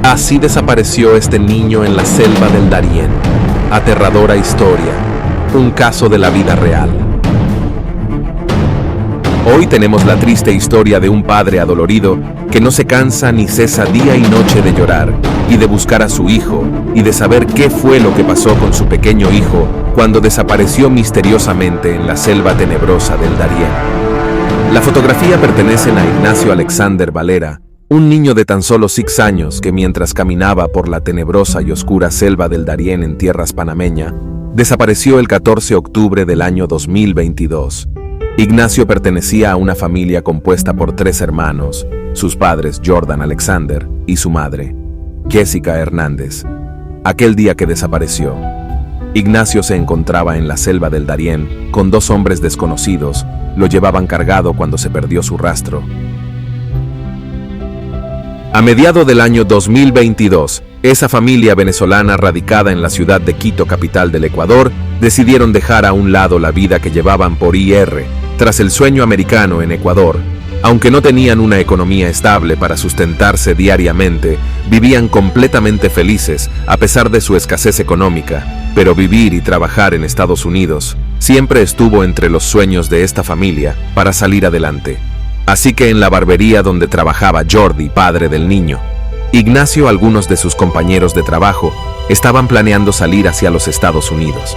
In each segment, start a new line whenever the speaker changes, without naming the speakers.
Así desapareció este niño en la selva del Darién. Aterradora historia, un caso de la vida real. Hoy tenemos la triste historia de un padre adolorido que no se cansa ni cesa día y noche de llorar y de buscar a su hijo y de saber qué fue lo que pasó con su pequeño hijo cuando desapareció misteriosamente en la selva tenebrosa del Darién. La fotografía pertenece a Ignacio Alexander Valera, un niño de tan solo 6 años que mientras caminaba por la tenebrosa y oscura selva del Darién en tierras panameña, desapareció el 14 de octubre del año 2022. Ignacio pertenecía a una familia compuesta por 3 hermanos, sus padres Jordan Alexander y su madre, Jessica Hernández. Aquel día que desapareció, Ignacio se encontraba en la selva del Darién con 2 hombres desconocidos, lo llevaban cargado cuando se perdió su rastro. A mediados del año 2022, esa familia venezolana radicada en la ciudad de Quito, capital del Ecuador, decidieron dejar a un lado la vida que llevaban por IR, tras el sueño americano en Ecuador. Aunque no tenían una economía estable para sustentarse diariamente, vivían completamente felices a pesar de su escasez económica, pero vivir y trabajar en Estados Unidos siempre estuvo entre los sueños de esta familia para salir adelante. Así que en la barbería donde trabajaba Jordi, padre del niño, Ignacio y algunos de sus compañeros de trabajo estaban planeando salir hacia los Estados Unidos.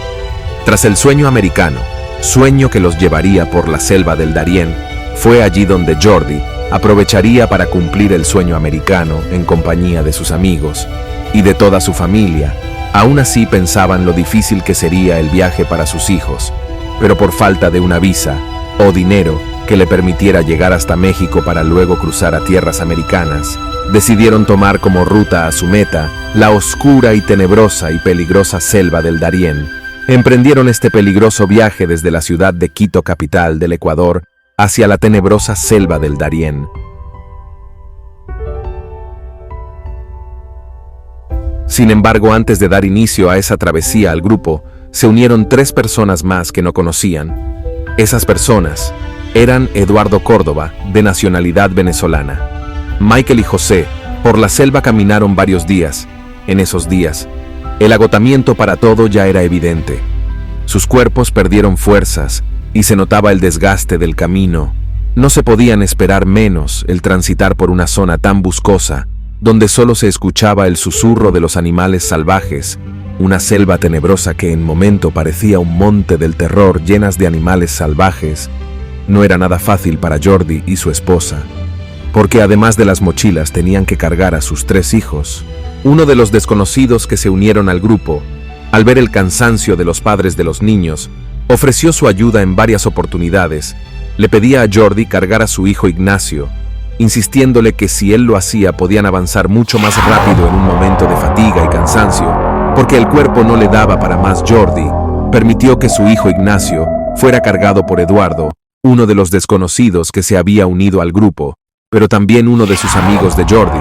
Tras el sueño americano, sueño que los llevaría por la selva del Darién, fue allí donde Jordi aprovecharía para cumplir el sueño americano en compañía de sus amigos y de toda su familia. Aún así pensaban lo difícil que sería el viaje para sus hijos, pero por falta de una visa o dinero que le permitiera llegar hasta México para luego cruzar a tierras americanas, decidieron tomar como ruta a su meta la oscura y tenebrosa y peligrosa selva del Darién. Emprendieron este peligroso viaje desde la ciudad de Quito, capital del Ecuador, hacia la tenebrosa selva del Darién. Sin embargo, antes de dar inicio a esa travesía al grupo, se unieron 3 personas más que no conocían. Esas personas eran Eduardo Córdoba, de nacionalidad venezolana. Michael y José, por la selva caminaron varios días. En esos días, el agotamiento para todo ya era evidente. Sus cuerpos perdieron fuerzas y se notaba el desgaste del camino. No se podían esperar menos el transitar por una zona tan boscosa, donde solo se escuchaba el susurro de los animales salvajes, una selva tenebrosa que en momento parecía un monte del terror llenas de animales salvajes. No era nada fácil para Jordi y su esposa, porque además de las mochilas tenían que cargar a sus 3 hijos. Uno de los desconocidos que se unieron al grupo, al ver el cansancio de los padres de los niños, ofreció su ayuda en varias oportunidades. Le pedía a Jordi cargar a su hijo Ignacio, insistiéndole que si él lo hacía podían avanzar mucho más rápido en un momento de fatiga y cansancio, porque el cuerpo no le daba para más. Jordi permitió que su hijo Ignacio fuera cargado por Eduardo, uno de los desconocidos que se había unido al grupo, pero también uno de sus amigos de Jordi.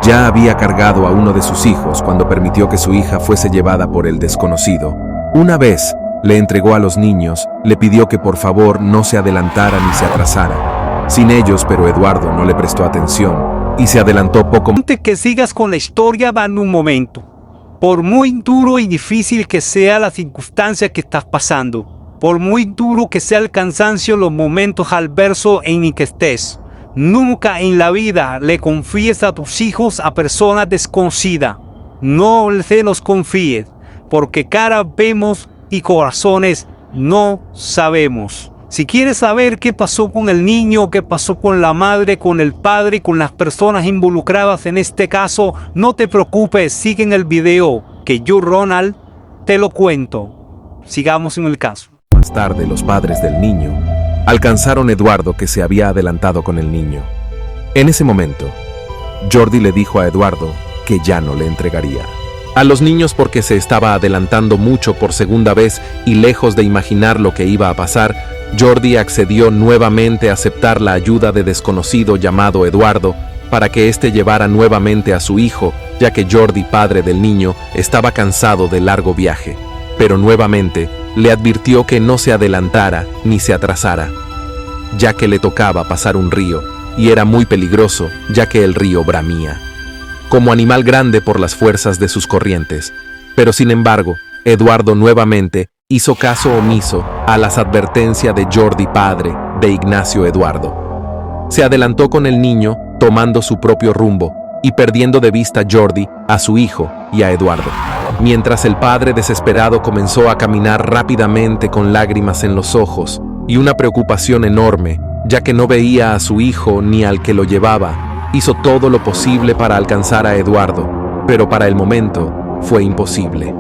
Ya había cargado a uno de sus hijos cuando permitió que su hija fuese llevada por el desconocido. Una vez le entregó a los niños, le pidió que por favor no se adelantara ni se atrasara. Sin ellos, pero Eduardo no le prestó atención y se adelantó poco.
Antes que sigas con la historia, va en un momento. Por muy duro y difícil que sea la circunstancia que estás pasando, por muy duro que sea el cansancio, los momentos adversos en que estés, nunca en la vida le confíes a tus hijos a personas desconocidas. No se los confíes, porque caras vemos y corazones no sabemos. Si quieres saber qué pasó con el niño, qué pasó con la madre, con el padre, con las personas involucradas en este caso, no te preocupes, sigue en el video que yo, Ronald, te lo cuento. Sigamos en el caso.
Más tarde, los padres del niño alcanzaron a Eduardo, que se había adelantado con el niño. En ese momento, Jordi le dijo a Eduardo que ya no le entregaría a los niños porque se estaba adelantando mucho por segunda vez y lejos de imaginar lo que iba a pasar, Jordi accedió nuevamente a aceptar la ayuda de desconocido llamado Eduardo para que éste llevara nuevamente a su hijo, ya que Jordi, padre del niño, estaba cansado del largo viaje. Pero nuevamente le advirtió que no se adelantara ni se atrasara, ya que le tocaba pasar un río y era muy peligroso, ya que el río bramía. como animal grande por las fuerzas de sus corrientes. Pero sin embargo, Eduardo nuevamente hizo caso omiso a las advertencias de Jordi padre de Ignacio Eduardo. Se adelantó con el niño, tomando su propio rumbo y perdiendo de vista Jordi, a su hijo y a Eduardo. Mientras el padre desesperado comenzó a caminar rápidamente con lágrimas en los ojos y una preocupación enorme, ya que no veía a su hijo ni al que lo llevaba, hizo todo lo posible para alcanzar a Eduardo, pero para el momento fue imposible.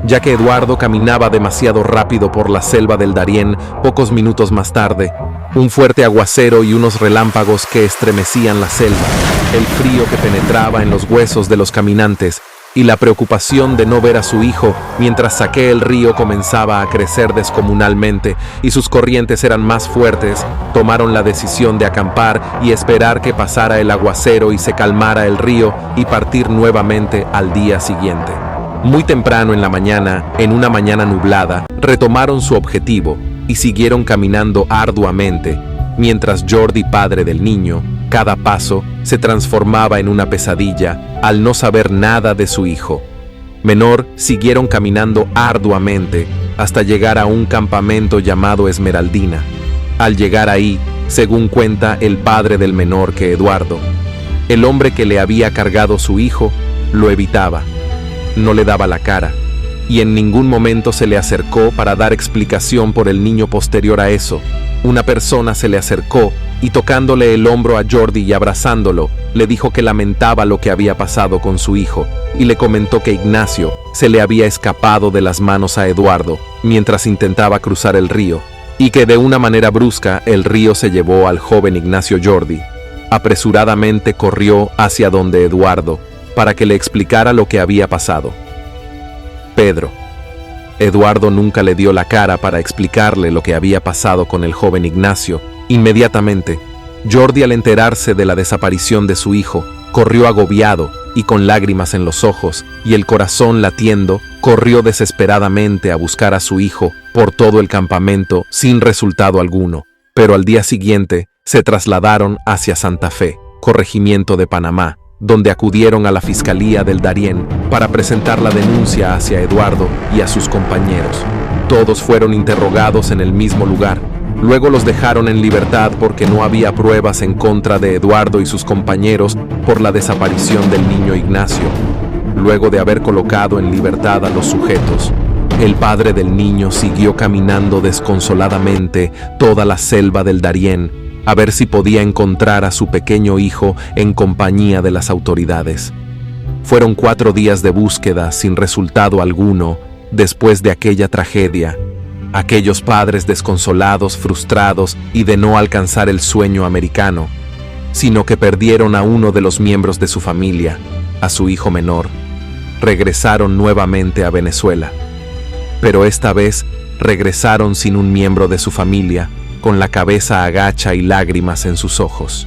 Ya que Eduardo caminaba demasiado rápido por la selva del Darién, pocos minutos más tarde, un fuerte aguacero y unos relámpagos que estremecían la selva, el frío que penetraba en los huesos de los caminantes y la preocupación de no ver a su hijo mientras Saqué el río comenzaba a crecer descomunalmente y sus corrientes eran más fuertes, tomaron la decisión de acampar y esperar que pasara el aguacero y se calmara el río y partir nuevamente al día siguiente. Muy temprano en la mañana, en una mañana nublada, retomaron su objetivo y siguieron caminando arduamente, mientras Jordi, padre del niño, cada paso se transformaba en una pesadilla al no saber nada de su hijo. Menor siguieron caminando arduamente hasta llegar a un campamento llamado Esmeraldina. Al llegar ahí, según cuenta el padre del menor, que Eduardo, el hombre que le había cargado su hijo, lo evitaba. No le daba la cara, y en ningún momento se le acercó para dar explicación por el niño. Posterior a eso, una persona se le acercó y tocándole el hombro a Jordi y abrazándolo, le dijo que lamentaba lo que había pasado con su hijo y le comentó que Ignacio se le había escapado de las manos a Eduardo mientras intentaba cruzar el río y que de una manera brusca el río se llevó al joven Ignacio. Jordi apresuradamente corrió hacia donde Eduardo para que le explicara lo que había pasado. Pedro. Eduardo nunca le dio la cara para explicarle lo que había pasado con el joven Ignacio. Inmediatamente, Jordi, al enterarse de la desaparición de su hijo, corrió agobiado y con lágrimas en los ojos y el corazón latiendo, corrió desesperadamente a buscar a su hijo por todo el campamento sin resultado alguno. Pero al día siguiente se trasladaron hacia Santa Fe, corregimiento de Panamá, donde acudieron a la Fiscalía del Darién para presentar la denuncia hacia Eduardo y a sus compañeros. Todos fueron interrogados en el mismo lugar. Luego los dejaron en libertad porque no había pruebas en contra de Eduardo y sus compañeros por la desaparición del niño Ignacio. Luego de haber colocado en libertad a los sujetos, el padre del niño siguió caminando desconsoladamente toda la selva del Darién a ver si podía encontrar a su pequeño hijo en compañía de las autoridades. Fueron 4 días de búsqueda sin resultado alguno después de aquella tragedia. Aquellos padres desconsolados, frustrados y de no alcanzar el sueño americano, sino que perdieron a uno de los miembros de su familia, a su hijo menor, regresaron nuevamente a Venezuela. Pero esta vez regresaron sin un miembro de su familia, con la cabeza agacha y lágrimas en sus ojos.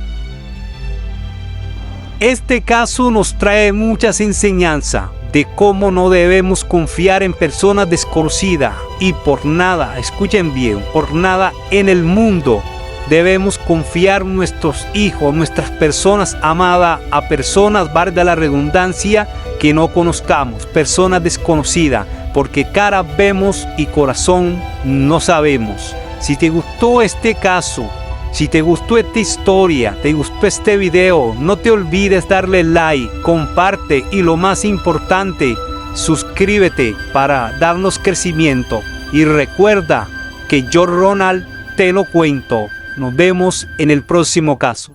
Este caso nos trae muchas enseñanzas de cómo no debemos confiar en personas desconocidas y por nada, escuchen bien, por nada en el mundo debemos confiar nuestros hijos, nuestras personas amadas a personas, valga la redundancia, que no conozcamos, personas desconocidas, porque cara vemos y corazón no sabemos. Si te gustó este caso, si te gustó esta historia, te gustó este video, no te olvides darle like, comparte y lo más importante, suscríbete para darnos crecimiento. Y recuerda que yo, Ronald, te lo cuento. Nos vemos en el próximo caso.